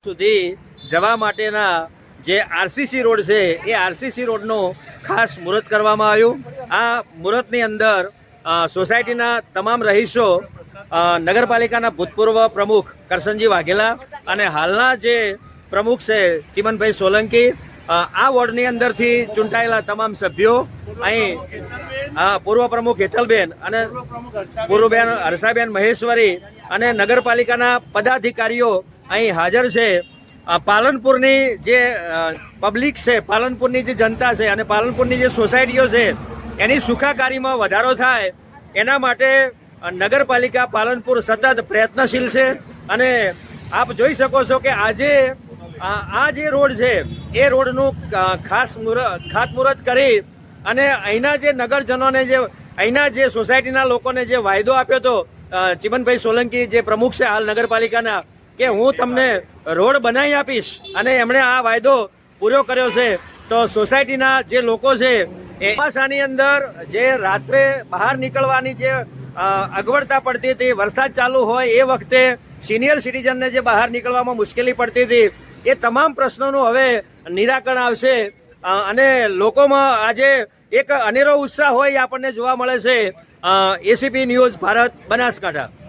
સુધી જવા માટેના જે આરસીસી રોડ છે એ આરસીસી રોડનું ખાસ મુહૂર્ત કરવામાં આવ્યું। આ મુહૂર્તની અંદર સોસાયટીના તમામ રહીશો, નગરપાલિકાના ભૂતપૂર્વ પ્રમુખ કરશનજી વાઘેલા અને હાલના જે પ્રમુખ છે ચિમનભાઈ સોલંકી, આ વોર્ડની અંદરથી ચૂંટાયેલા તમામ સભ્યો, અહીં પૂર્વ પ્રમુખ હેતલબેન અને પૂર્વબેન હર્ષાબેન મહેશ્વરી અને નગરપાલિકાના પદાધિકારીઓ અહીં હાજર છે। પાલનપુરની જે પબ્લિક છે, પાલનપુરની જે જનતા છે અને પાલનપુરની જે સોસાયટીઓ છે એની સુખાકારીમાં વધારો થાય એના માટે નગરપાલિકા પાલનપુર સતત પ્રયત્નશીલ છે। અને આપ જોઈ શકો છો કે આજે આ જે રોડ છે એ રોડનું ખાસ ખાતમુહૂર્ત કરી અને અહીંના જે નગરજનોને, જે અહીંના જે સોસાયટીના લોકોને જે વાયદો આપ્યો હતો ચિમનભાઈ સોલંકી જે પ્રમુખ છે હાલ નગરપાલિકાના, કે હું તમને રોડ બનાવી આપીશ, અને એમણે આ વાયદો પૂરો કર્યો છે। તો સોસાયટીના જે લોકો છે એ ચોમાસાની અંદર જે રાત્રે બહાર નીકળવાની જે અગવડતા પડતી હતી, વરસાદ ચાલુ હોય એ વખતે સિનિયર સિટીઝનને જે બહાર નીકળવામાં મુશ્કેલી પડતી હતી, એ તમામ પ્રશ્નોનું હવે નિરાકરણ આવશે અને લોકોમાં આજે એક અનેરો ઉત્સાહ હોય આપણને જોવા મળે છે। ACP news Bharat, Banaskantha.